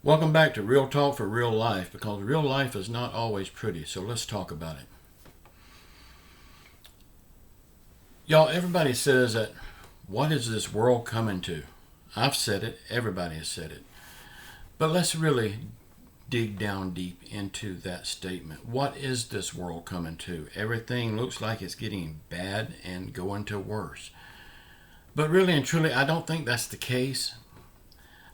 Welcome back to Real Talk for Real Life, because real life is not always pretty, so let's talk about it. Y'all, everybody says that, what is this world coming to? I've said it, everybody has said it. But let's really dig down deep into that statement. What is this world coming to? Everything looks like it's getting bad and going to worse. But really and truly, I don't think that's the case.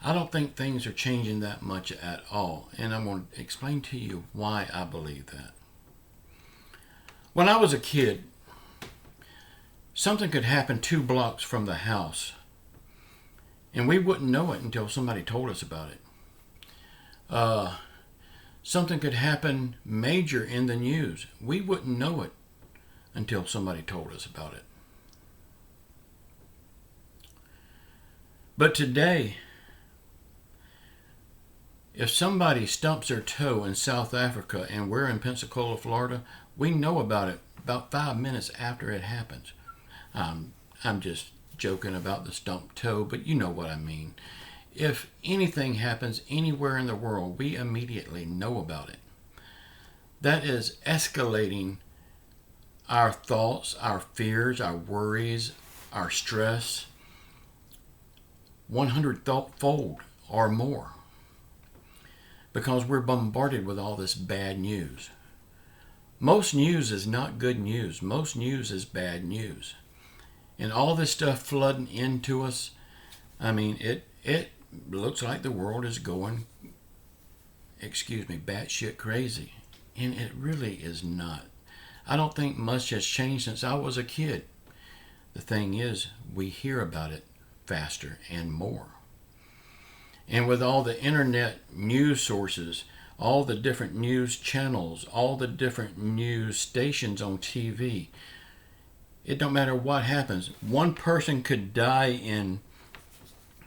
I don't think things are changing that much at all, and I'm going to explain to you why I believe that. When I was a kid, something could happen 2 blocks from the house, and we wouldn't know it until somebody told us about it. Something could happen major in the news. We wouldn't know it until somebody told us about it. But today, if somebody stumps their toe in South Africa and we're in Pensacola, Florida, we know about it about 5 minutes after it happens. I'm just joking about the stump toe, but you know what I mean. If anything happens anywhere in the world, we immediately know about it. That is escalating our thoughts, our fears, our worries, our stress 100-fold or more, because we're bombarded with all this bad news. Most news is not good news. Most news is bad news. And all this stuff flooding into us, I mean, it looks like the world is going, batshit crazy. And it really is not. I don't think much has changed since I was a kid. The thing is, we hear about it faster and more. And with all the internet news sources, all the different news channels, all the different news stations on TV, it don't matter what happens. One person could die in,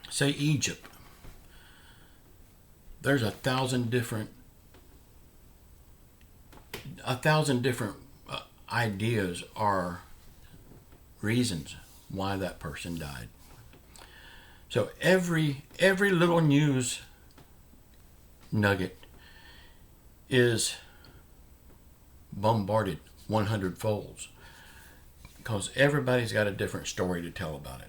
say, Egypt. There's 1,000 different ideas or reasons why that person died. So every little news nugget is bombarded 100 folds, because everybody's got a different story to tell about it.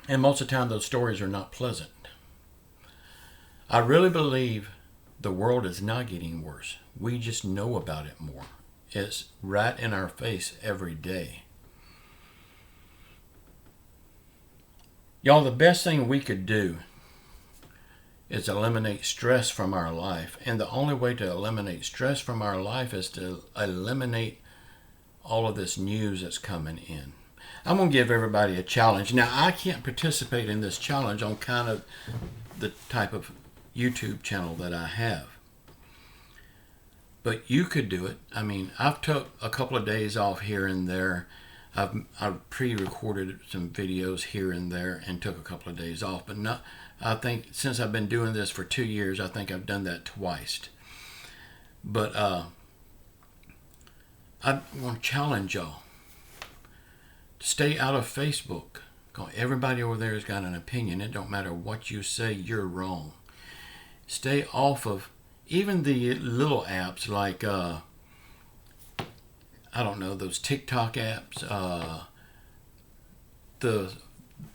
And most of the time those stories are not pleasant. I really believe the world is not getting worse. We just know about it more. It's right in our face every day. Y'all, the best thing we could do is eliminate stress from our life. And the only way to eliminate stress from our life is to eliminate all of this news that's coming in. I'm going to give everybody a challenge. Now, I can't participate in this challenge on kind of the type of YouTube channel that I have. But you could do it. I mean, I've took a couple of days off here and there. I've pre-recorded some videos here and there and took a couple of days off. But not, I think since I've been doing this for 2 years, I think I've done that twice. But I want to challenge y'all to stay out of Facebook. Everybody over there has got an opinion. It don't matter what you say, you're wrong. Stay off of even the little apps like I don't know, those TikTok apps, the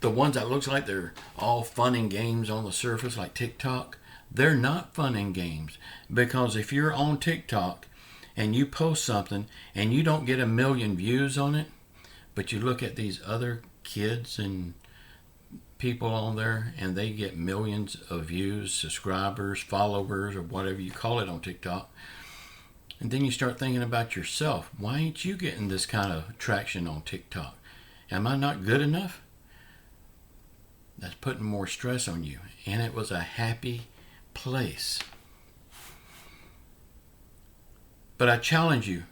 ones that looks like they're all fun and games on the surface, like TikTok. They're not fun and games, because if you're on TikTok and you post something and you don't get 1 million views on it, but you look at these other kids and people on there and they get millions of views, subscribers, followers, or whatever you call it on TikTok, and then you start thinking about yourself. Why ain't you getting this kind of traction on TikTok? Am I not good enough? That's putting more stress on you. And it was a happy place. But I challenge you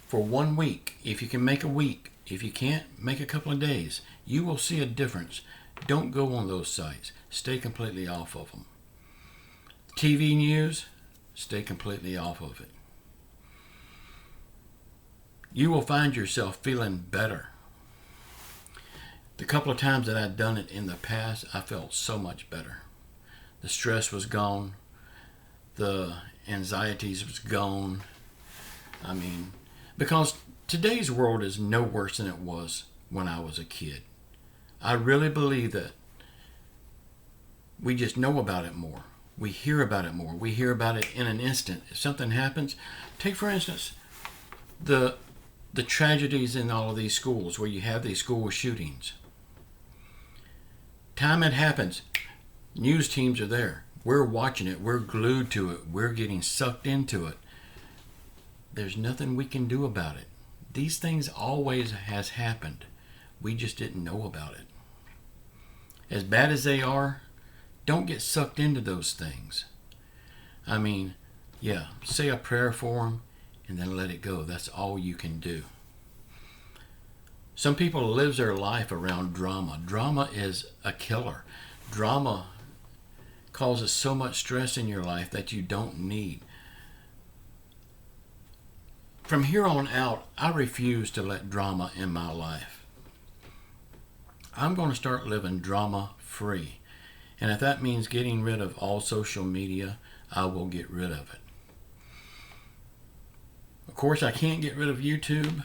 for 1 week. If you can make a week, if you can't, make a couple of days. You will see a difference. Don't go on those sites. Stay completely off of them. TV news, stay completely off of it. You will find yourself feeling better. The couple of times that I've done it in the past, I felt so much better. The stress was gone. The anxieties was gone. I mean, because today's world is no worse than it was when I was a kid. I really believe that we just know about it more. We hear about it more. We hear about it in an instant. If something happens, take for instance the tragedies in all of these schools where you have these school shootings. Time it happens, news teams are there. We're watching it. We're glued to it. We're getting sucked into it. There's nothing we can do about it. These things always has happened. We just didn't know about it. As bad as they are, don't get sucked into those things. I mean, yeah, say a prayer for them and then let it go. That's all you can do. Some people live their life around drama. Drama is a killer. Drama causes so much stress in your life that you don't need. From here on out, I refuse to let drama in my life. I'm going to start living drama free. And if that means getting rid of all social media, I will get rid of it. Of course, I can't get rid of YouTube,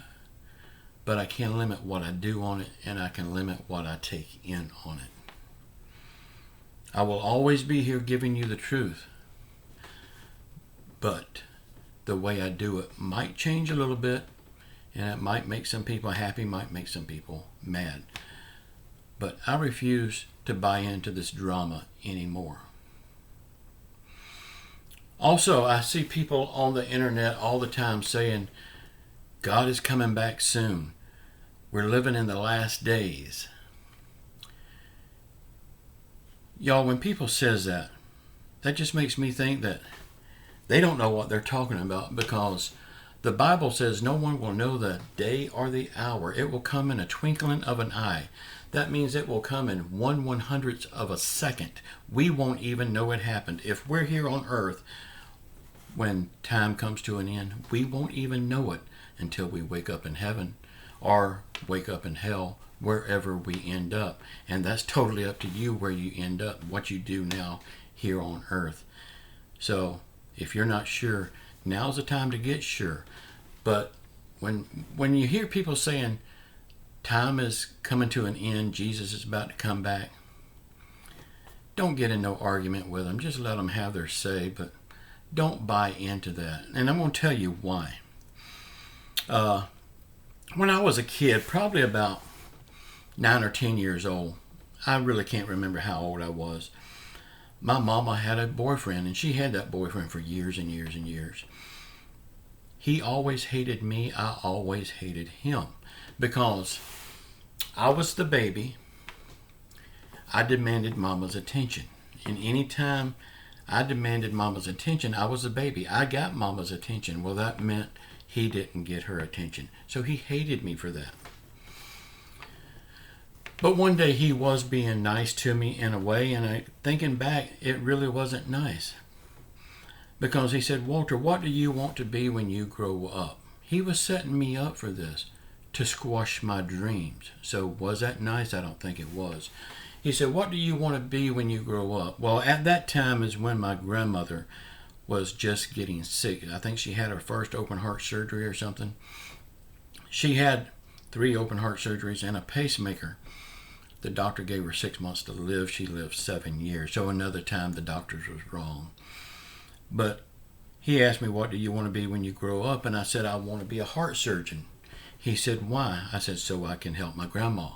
but I can limit what I do on it, and I can limit what I take in on it. I will always be here giving you the truth, but the way I do it might change a little bit, and it might make some people happy, might make some people mad. But I refuse to buy into this drama anymore. Also, I see people on the internet all the time saying, God is coming back soon. We're living in the last days. Y'all, when people says that just makes me think that they don't know what they're talking about, because the Bible says no one will know the day or the hour. It will come in a twinkling of an eye. That means it will come in 1/100th of a second. We won't even know it happened. If we're here on earth, when time comes to an end, we won't even know it until we wake up in heaven or wake up in hell, wherever we end up. And that's totally up to you where you end up, what you do now here on earth. So if you're not sure, now's the time to get sure. But when you hear people saying time is coming to an end, Jesus is about to come back, don't get in no argument with them. Just let them have their say, but don't buy into that. And I'm going to tell you why. When I was a kid, probably about 9 or 10 years old, I really can't remember how old I was, my mama had a boyfriend, and she had that boyfriend for years and years and years. He always hated me. I always hated him, because I was the baby. I demanded mama's attention. And anytime I demanded mama's attention, I was the baby. I got mama's attention. Well, that meant he didn't get her attention. So he hated me for that. But one day he was being nice to me in a way, and thinking back, it really wasn't nice. Because he said, Walter, what do you want to be when you grow up? He was setting me up for this, to squash my dreams. So was that nice? I don't think it was. He said, what do you want to be when you grow up? Well, at that time is when my grandmother was just getting sick. I think she had her first open heart surgery or something. She had 3 open heart surgeries and a pacemaker. The doctor gave her 6 months to live. She lived 7 years. So another time the doctors was wrong. But he asked me, what do you want to be when you grow up? And I said, I want to be a heart surgeon. He said, why? I said, so I can help my grandma.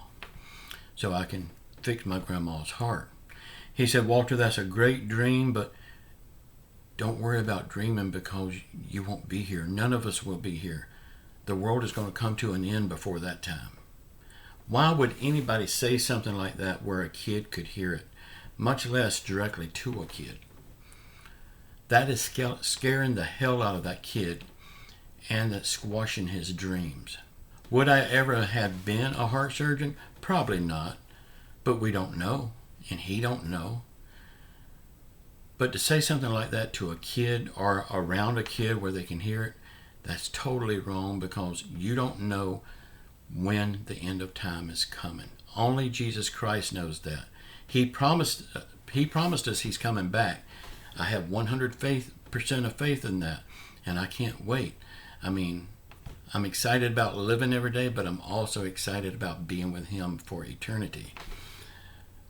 So I can fix my grandma's heart. He said, Walter, that's a great dream, but don't worry about dreaming, because you won't be here. None of us will be here. The world is going to come to an end before that time. Why would anybody say something like that where a kid could hear it, much less directly to a kid? That is scaring the hell out of that kid, and that's squashing his dreams. Would I ever have been a heart surgeon? Probably not, but we don't know, and he don't know. But to say something like that to a kid or around a kid where they can hear it, that's totally wrong, because you don't know when the end of time is coming. Only Jesus Christ knows that. He promised He promised us he's coming back. I have 100% of faith in that, and I can't wait. I mean, I'm excited about living every day, but I'm also excited about being with him for eternity.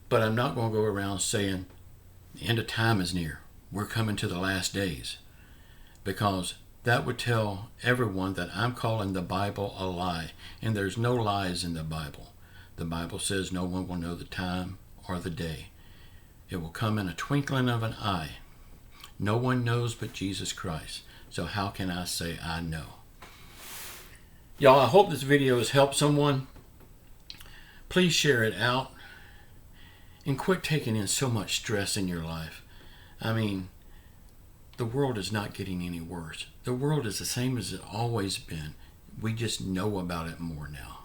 But I'm not going to go around saying the end of time is near. We're coming to the last days, because that would tell everyone that I'm calling the Bible a lie, and there's no lies in the Bible. The Bible says no one will know the time or the day. It will come in a twinkling of an eye. No one knows but Jesus Christ. So how can I say I know? Y'all, I hope this video has helped someone. Please share it out. And quit taking in so much stress in your life. I mean, the world is not getting any worse. The world is the same as it always been. We just know about it more now.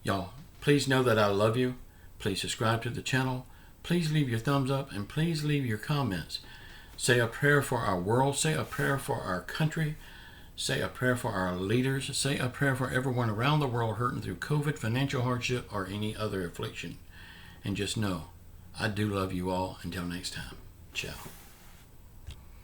Y'all, please know that I love you. Please subscribe to the channel. Please leave your thumbs up, and please leave your comments. Say a prayer for our world. Say a prayer for our country. Say a prayer for our leaders. Say a prayer for everyone around the world hurting through COVID, financial hardship, or any other affliction. And just know, I do love you all. Until next time, ciao.